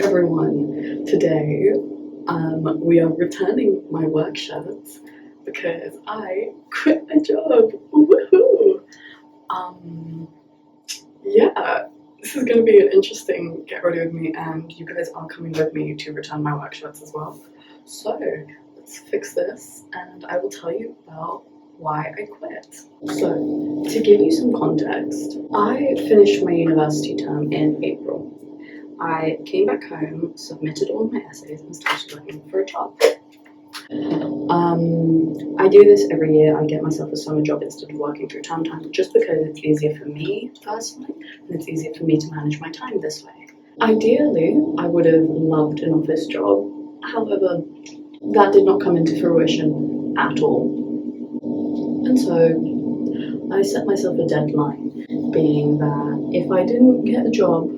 everyone. Today, we are returning my work shirts because I quit my job. Woohoo! Yeah, this is going to be an interesting get ready with me, and you guys are coming with me to return my work shirts as well. So let's fix this, and I will tell you about why I quit. So, to give you some context, I finished my university term in April. I came back home, submitted all my essays, and started looking for a job. I do this every year. I get myself a summer job instead of working through term time, just because it's easier for me personally, and it's easier for me to manage my time this way. Ideally, I would have loved an office job. However, that did not come into fruition at all. And so I set myself a deadline, being that if I didn't get a job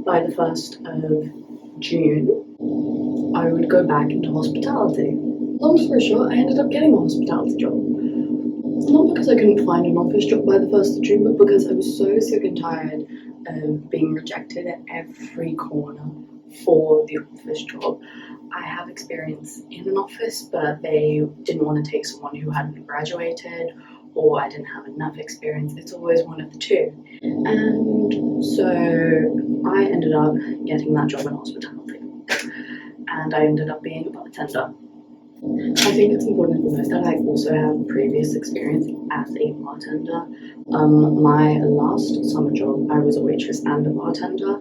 by the 1st of June, I would go back into hospitality. Long story short, I ended up getting a hospitality job. Not because I couldn't find an office job by the 1st of June, but because I was so sick and tired of being rejected at every corner for the office job. I have experience in an office, but they didn't want to take someone who hadn't graduated, or I didn't have enough experience. It's always one of the two. And so I ended up getting that job in hospitality. And I ended up being a bartender. I think it's important to note that I also have previous experience as a bartender. My last summer job, I was a waitress and a bartender,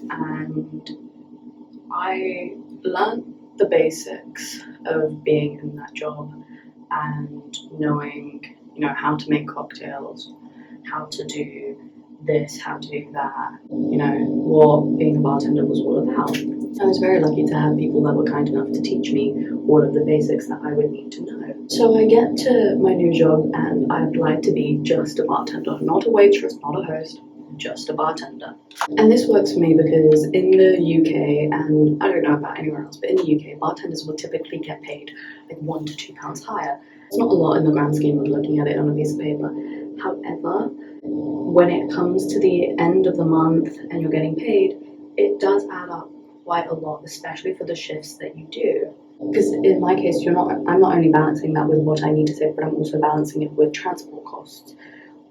and I learned the basics of being in that job and knowing, how to make cocktails, how to do this, how to do that, what being a bartender was all about. I was very lucky to have people that were kind enough to teach me all of the basics that I would need to know. So I get to my new job and I applied to be just a bartender, not a waitress, not a host, just a bartender. And this works for me because in the UK, and I don't know about anywhere else, but in the UK, bartenders will typically get paid like £1 to £2 higher. It's not a lot in the grand scheme of looking at it on a piece of paper. However, when it comes to the end of the month and you're getting paid, it does add up quite a lot, especially for the shifts that you do. Because in my case, I'm not only balancing that with what I need to save, but I'm also balancing it with transport costs,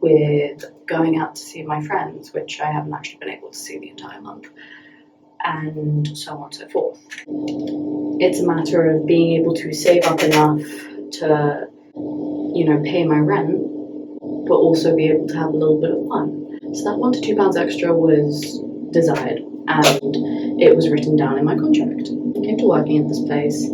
with going out to see my friends, which I haven't actually been able to see the entire month, and so on and so forth. It's a matter of being able to save up enough to, pay my rent, but also be able to have a little bit of fun. So that £1 to £2 extra was desired, and it was written down in my contract. I came to working at this place.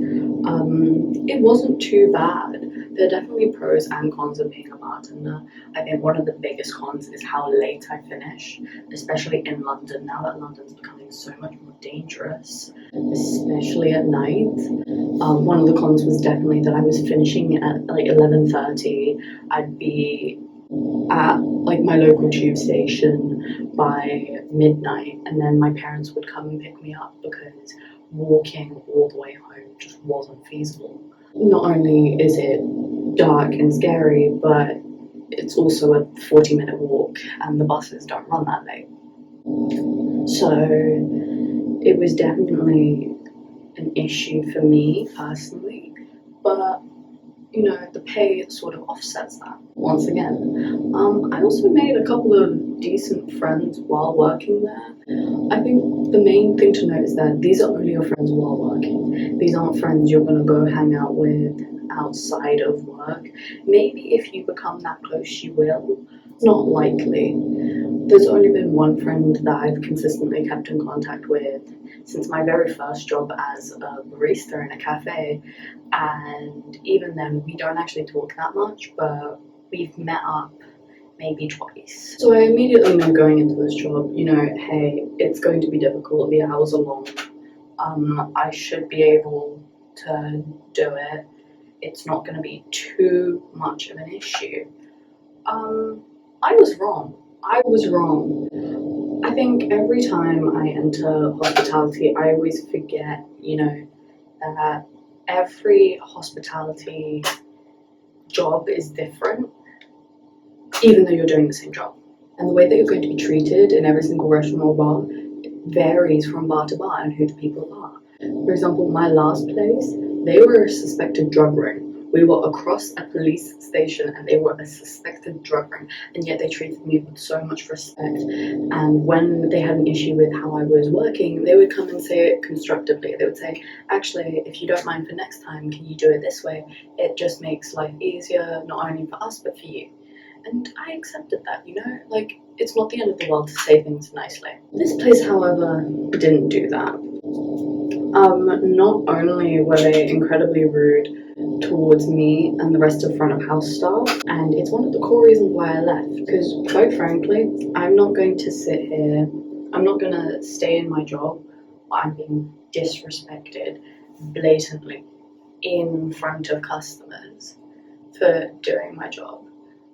It wasn't too bad. There are definitely pros and cons of being a bartender. I think one of the biggest cons is how late I finish, especially in London, now that London's becoming so much more dangerous, especially at night. One of the cons was definitely that I was finishing at like 11:30. I'd be at like my local tube station by midnight, and then my parents would come and pick me up because walking all the way home just wasn't feasible. Not only is it dark and scary, but it's also a 40-minute walk, and the buses don't run that late. So it was definitely an issue for me personally, but the pay sort of offsets that once again. I also made a couple of decent friends while working there. I think the main thing to note is that these are only your friends while working. These aren't friends you're going to go hang out with outside of work. Maybe if you become that close, you will. Not likely. There's only been one friend that I've consistently kept in contact with since my very first job as a barista in a cafe, and even then we don't actually talk that much, but we've met up maybe twice. So I immediately knew going into this job, hey, it's going to be difficult, the hours are long, I should be able to do it, it's not going to be too much of an issue. I was wrong. I think every time I enter hospitality, I always forget, that every hospitality job is different, even though you're doing the same job. And the way that you're going to be treated in every single restaurant or bar varies from bar to bar and who the people are. For example, my last place, they were a suspected drug ring. We were across a police station and they were a suspected drug ring, and yet they treated me with so much respect. And when they had an issue with how I was working, they would come and say it constructively. They would say, actually, if you don't mind for next time, can you do it this way? It just makes life easier, not only for us, but for you. And I accepted that, you know? Like, it's not the end of the world to say things nicely. This place, however, didn't do that. Not only were they incredibly rude towards me and the rest of front of house staff, and it's one of the core reasons why I left, because quite frankly, I'm not going to sit here, I'm not going to stay in my job while I'm being disrespected blatantly in front of customers for doing my job.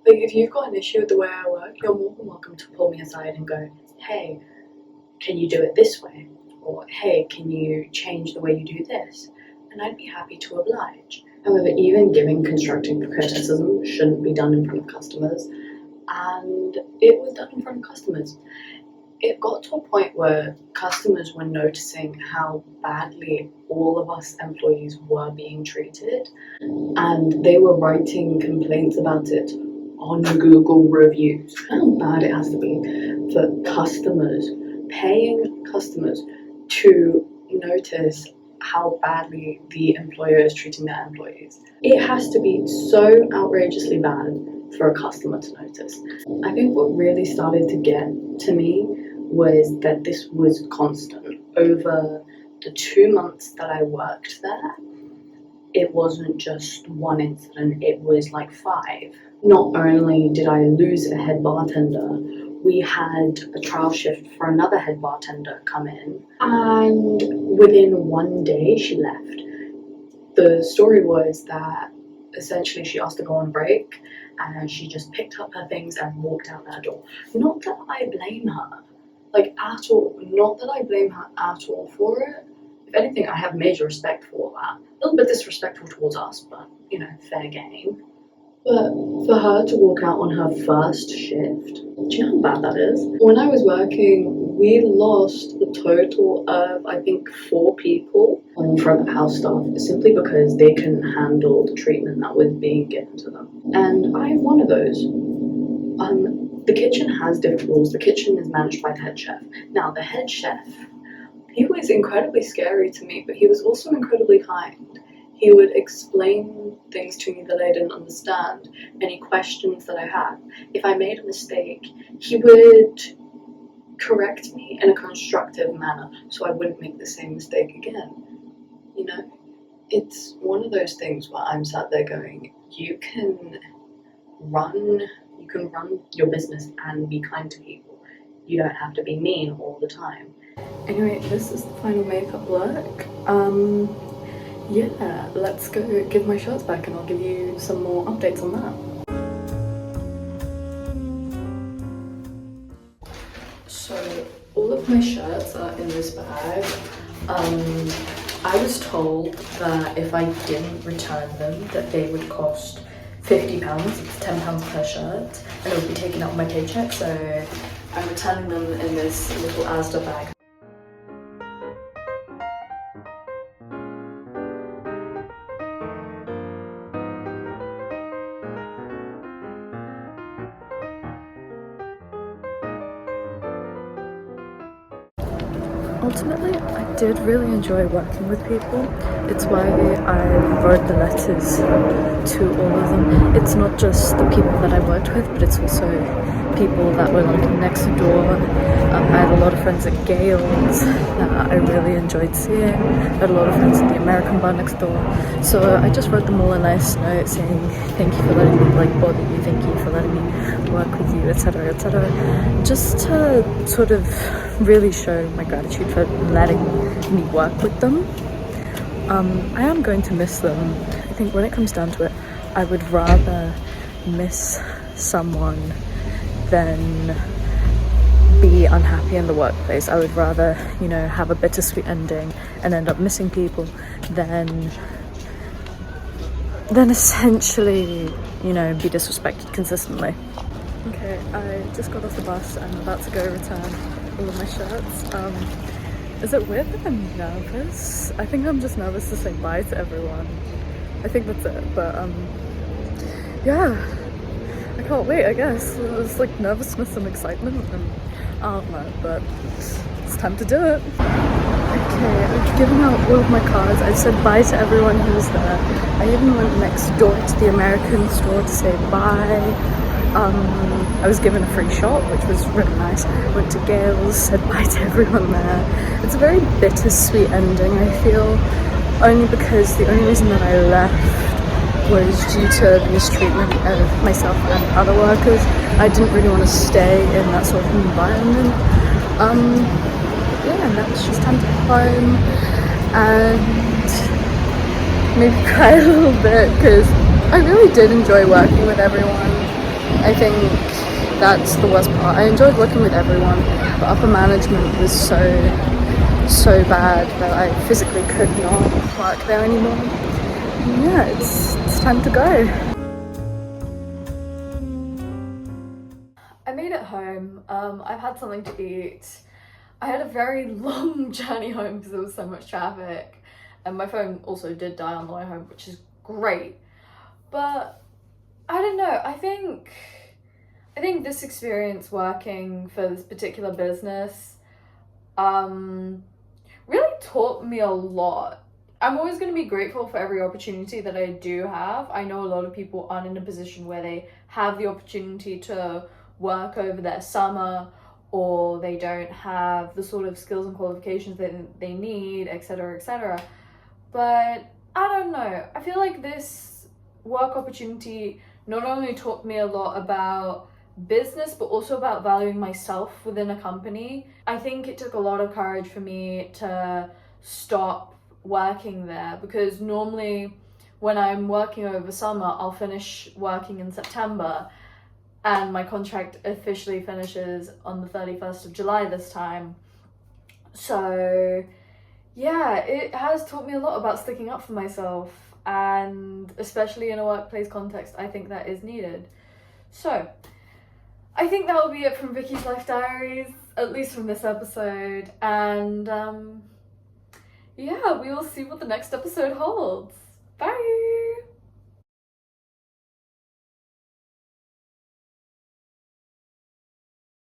Like, if you've got an issue with the way I work, you're more than welcome to pull me aside and go, hey, can you do it this way? Or, hey, can you change the way you do this? And I'd be happy to oblige. However, even giving constructive criticism shouldn't be done in front of customers, and it was done in front of customers. It got to a point where customers were noticing how badly all of us employees were being treated, and they were writing complaints about it on Google reviews. How bad it has to be for customers, paying customers, to notice how badly the employer is treating their employees. It has to be so outrageously bad for a customer to notice. I think what really started to get to me was that this was constant. Over the 2 months that I worked there, it wasn't just one incident, it was like 5. Not only did I lose a head bartender, we had a trial shift for another head bartender come in, and within 1 day she left. The story was that essentially she asked to go on break and she just picked up her things and walked out that door. Not that I blame her, like, at all. Not that I blame her at all for it. If anything, I have major respect for that. A little bit disrespectful towards us, but, you know, fair game. But for her to walk out on her first shift, do you know how bad that is? When I was working, we lost a total of, I think, 4 people on front of house staff simply because they couldn't handle the treatment that was being given to them. And I'm one of those. The kitchen has different rules. The kitchen is managed by the head chef. Now, the head chef, he was incredibly scary to me, but he was also incredibly kind. He would explain things to me that I didn't understand, any questions that I had. If I made a mistake, he would correct me in a constructive manner so I wouldn't make the same mistake again. You know, it's one of those things where I'm sat there going, you can run your business and be kind to people. You don't have to be mean all the time. Anyway, this is the final makeup look. Yeah, let's go give my shirts back and I'll give you some more updates on that. So all of my shirts are in this bag. I was told that if I didn't return them that they would cost £50, it's £10 per shirt, and it would be taken out of my paycheck, so I'm returning them in this little Asda bag. Ultimately, I did really enjoy working with people. It's why I wrote the letters to all of them. It's not just the people that I worked with, but it's also people that were like next door. I had a lot of friends at Gale's that I really enjoyed seeing. I had a lot of friends at the American bar next door. So I just wrote them all a nice note saying thank you for letting me bother you, thank you for letting me work with you, etc, etc. Just to sort of really show my gratitude for letting me work with them. I am going to miss them. I think when it comes down to it, I would rather miss someone than be unhappy in the workplace. I would rather, you know, have a bittersweet ending and end up missing people than essentially, you know, be disrespected consistently. Okay, I just got off the bus. I'm about to go return all of my shirts. Is it weird that I'm nervous? I think I'm just nervous to say bye to everyone. I think that's it, but yeah, I can't wait, I guess. It's like nervousness and excitement, and I don't know, but it's time to do it. Okay, I've given out all of my cards. I've said bye to everyone who was there. I even went next door to the American store to say bye. I was given a free shot, which was really nice. Went to Gale's, said bye to everyone there. It's a very bittersweet ending, I feel, only because the only reason that I left was due to the mistreatment of myself and other workers. I didn't really want to stay in that sort of environment. Yeah, and now it's just time to go home and maybe cry a little bit, because I really did enjoy working with everyone. I think that's the worst part. I enjoyed working with everyone, but upper management was so bad that I physically could not work there anymore. And yeah, it's time to go. I made it home. I've had something to eat. I had a very long journey home because there was so much traffic, and my phone also did die on the way home, which is great. But I don't know, I think this experience working for this particular business really taught me a lot. I'm always going to be grateful for every opportunity that I do have. I know a lot of people aren't in a position where they have the opportunity to work over their summer, or they don't have the sort of skills and qualifications that they need, etc., etc. But I don't know, I feel like this work opportunity not only taught me a lot about business, but also about valuing myself within a company. I think it took a lot of courage for me to stop working there, because normally when I'm working over summer, I'll finish working in September, and my contract officially finishes on the 31st of July this time. So yeah, it has taught me a lot about sticking up for myself, and especially in a workplace context, I think that is needed. So I think that will be it from Vicky's Life Diaries, at least from this episode, and yeah, we will see what the next episode holds. Bye!